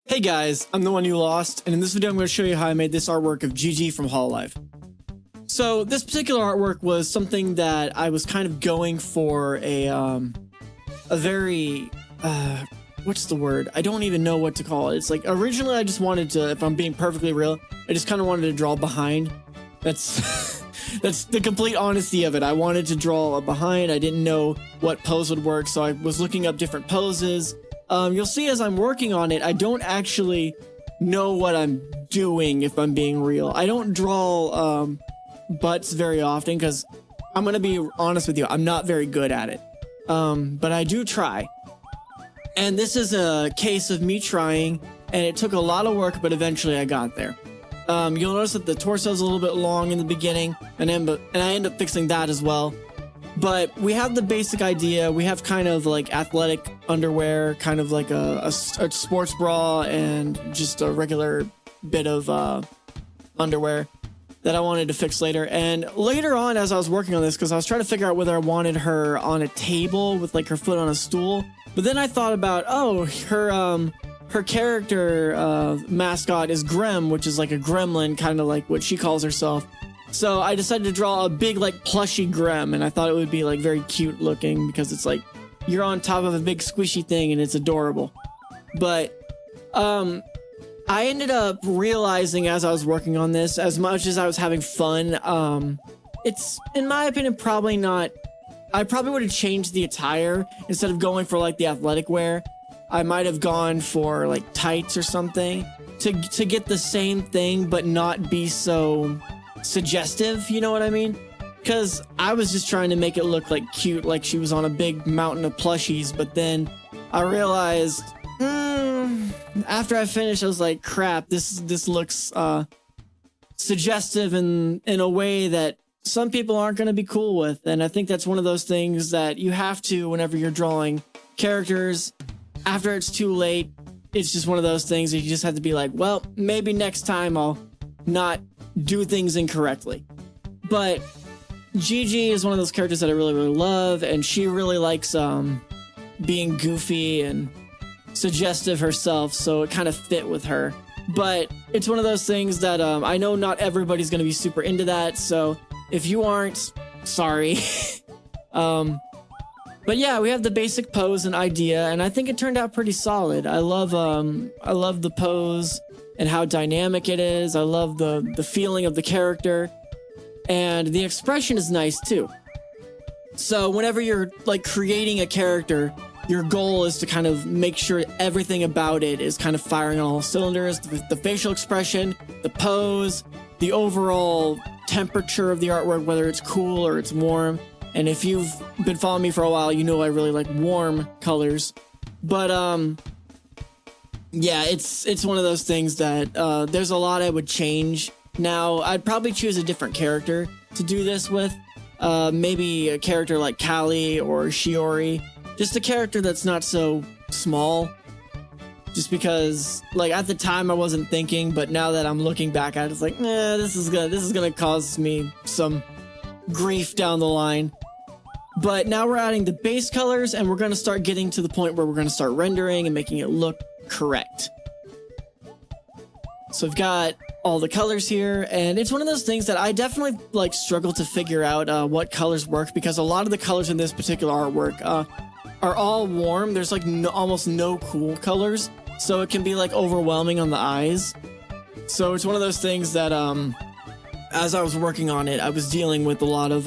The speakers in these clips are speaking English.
Hey guys, I'm the one you lost, and in this video I'm going to show you how I made this artwork of Gigi from Hololive. So this particular artwork was something that I was kind of going for a very, what's the word? I don't even know what to call it. It's like, originally I just wanted to, if I'm being perfectly real, I just kind of wanted to draw behind. That's, that's the complete honesty of it. I wanted to draw a behind. I didn't know what pose would work, so I was looking up different poses. You'll see as I'm working on it, I don't actually know what I'm doing, if I'm being real. I don't draw butts very often because I'm going to be honest with you, I'm not very good at it. But I do try. And this is a case of me trying, and it took a lot of work, but eventually I got there. You'll notice that the torso is a little bit long in the beginning, and I end up fixing that as well. But we have the basic idea. We have kind of like athletic underwear, kind of like a sports bra and just a regular bit of underwear that I wanted to fix later. And later on, as I was working on this, because I was trying to figure out whether I wanted her on a table with like her foot on a stool. But then I thought about, oh, her character mascot is Grem, which is like a gremlin, kind of like what she calls herself. So I decided to draw a big, like, plushy Grem, and I thought it would be, like, very cute looking because it's like you're on top of a big squishy thing and it's adorable. But I ended up realizing as I was working on this, as much as I was having fun, it's, in my opinion, probably not. I probably would have changed the attire instead of going for, like, the athletic wear. I might have gone for, like, tights or something to get the same thing but not be so suggestive, you know what I mean? Because I was just trying to make it look like cute, like she was on a big mountain of plushies, but then I realized after I finished, I was like, crap, this looks suggestive in a way that some people aren't going to be cool with. And I think that's one of those things that you have to, whenever you're drawing characters, after it's too late, it's just one of those things that you just have to be like, well, maybe next time I'll not do things incorrectly. But Gigi is one of those characters that I really, really love, and she really likes being goofy and suggestive herself, so it kind of fit with her. But it's one of those things that I know not everybody's going to be super into that, so if you aren't, sorry. But yeah, we have the basic pose and idea, and I think it turned out pretty solid. I love the pose and how dynamic it is. I love the feeling of the character, and the expression is nice too. So whenever you're like creating a character, your goal is to kind of make sure everything about it is kind of firing on all cylinders. The facial expression, the pose, the overall temperature of the artwork, whether it's cool or it's warm. And if you've been following me for a while, you know I really like warm colors. But yeah, it's one of those things that there's a lot I would change. Now, I'd probably choose a different character to do this with. Maybe a character like Callie or Shiori. Just a character that's not so small. Just because, like, at the time I wasn't thinking, but now that I'm looking back at it, it's like, this is gonna cause me some grief down the line. But now we're adding the base colors, and we're gonna start getting to the point where we're gonna start rendering and making it look correct. So I've got all the colors here, and it's one of those things that I definitely like struggle to figure out what colors work, because a lot of the colors in this particular artwork are all warm. There's like almost no cool colors, so it can be like overwhelming on the eyes. So it's one of those things that as I was working on it, I was dealing with a lot of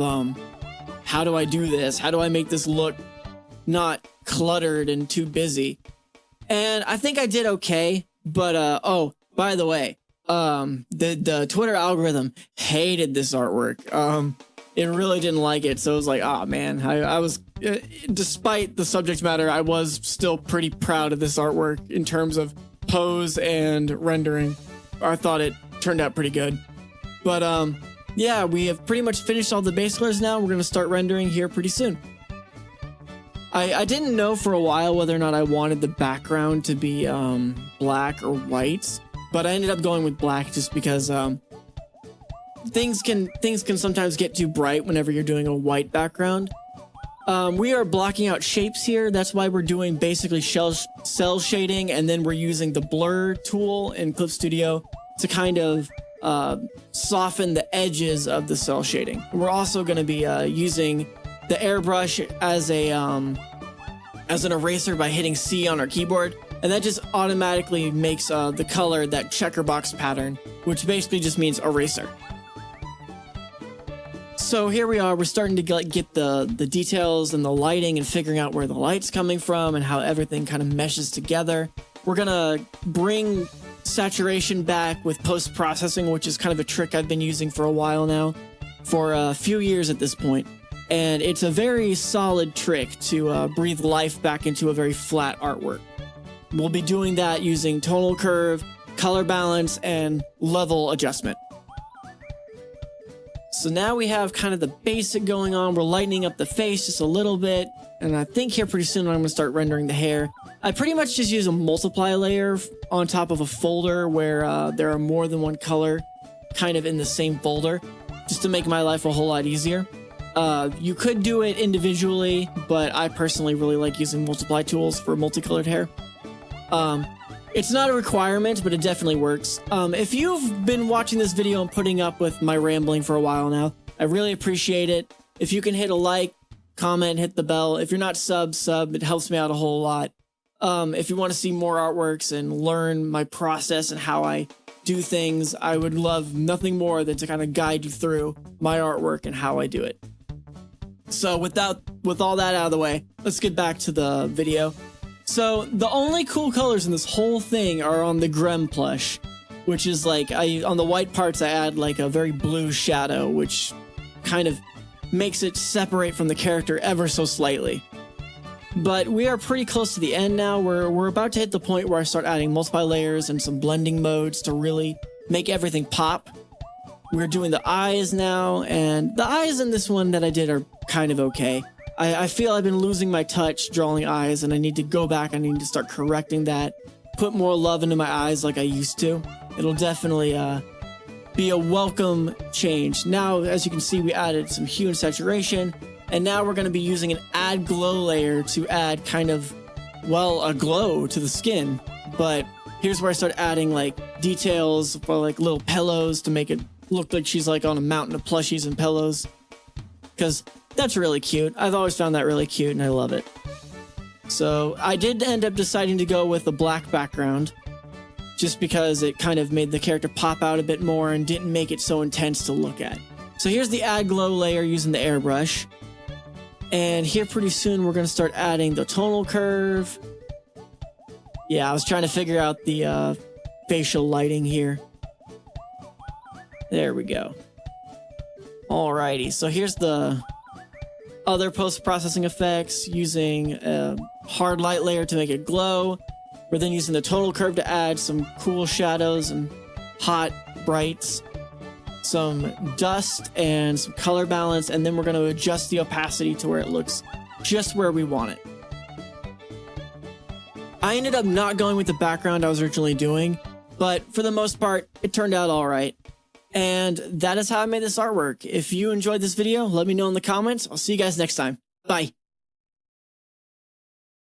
how do I do this? How do I make this look not cluttered and too busy? And I think I did okay, but oh, by the way, the Twitter algorithm hated this artwork. It really didn't like it, so it was like, oh man, I was, despite the subject matter, I was still pretty proud of this artwork in terms of pose and rendering. I thought it turned out pretty good. But yeah, we have pretty much finished all the base colors now. We're going to start rendering here pretty soon. I didn't know for a while whether or not I wanted the background to be black or white, but I ended up going with black just because things can sometimes get too bright whenever you're doing a white background. We are blocking out shapes here. That's why we're doing basically cell shading, and then we're using the blur tool in Clip Studio to kind of soften the edges of the cell shading. We're also going to be using the airbrush as an eraser by hitting C on our keyboard, and that just automatically makes the color that checker box pattern, which basically just means eraser. So here we are, we're starting to get the details and the lighting and figuring out where the light's coming from and how everything kind of meshes together. We're gonna bring saturation back with post-processing, which is kind of a trick I've been using for a while now, for a few years at this point. And it's a very solid trick to breathe life back into a very flat artwork. We'll be doing that using tonal curve, color balance, and level adjustment. So now we have kind of the basic going on. We're lightening up the face just a little bit. And I think here pretty soon I'm going to start rendering the hair. I pretty much just use a multiply layer on top of a folder where there are more than one color kind of in the same folder, just to make my life a whole lot easier. You could do it individually, but I personally really like using multiply tools for multicolored hair. It's not a requirement, but it definitely works. If you've been watching this video and putting up with my rambling for a while now, I really appreciate it. If you can hit a like, comment, hit the bell. If you're not sub, it helps me out a whole lot. If you want to see more artworks and learn my process and how I do things, I would love nothing more than to kind of guide you through my artwork and how I do it. So with all that out of the way, let's get back to the video. So the only cool colors in this whole thing are on the Grem plush, which is like, on the white parts I add like a very blue shadow, which kind of makes it separate from the character ever so slightly. But we are pretty close to the end now. We're about to hit the point where I start adding multiply layers and some blending modes to really make everything pop. We're doing the eyes now, and the eyes in this one that I did are kind of okay. I feel I've been losing my touch drawing eyes, and I need to go back. I need to start correcting that, put more love into my eyes like I used to. It'll definitely be a welcome change. Now, as you can see, we added some hue and saturation, and now we're going to be using an add glow layer to add kind of, well, a glow to the skin. But here's where I start adding like details for like little pillows to make it look like she's like on a mountain of plushies and pillows, because that's really cute. I've always found that really cute, and I love it. So I did end up deciding to go with a black background, just because it kind of made the character pop out a bit more and didn't make it so intense to look at. So here's the add glow layer using the airbrush. And here pretty soon we're going to start adding the tonal curve. Yeah, I was trying to figure out the facial lighting here. There we go. Alrighty, so here's the other post-processing effects, using a hard light layer to make it glow. We're then using the tonal curve to add some cool shadows and hot brights, some dust and some color balance, and then we're going to adjust the opacity to where it looks just where we want it. I ended up not going with the background I was originally doing, but for the most part, it turned out alright. And that is how I made this artwork. If you enjoyed this video, let me know in the comments. I'll see you guys next time. Bye.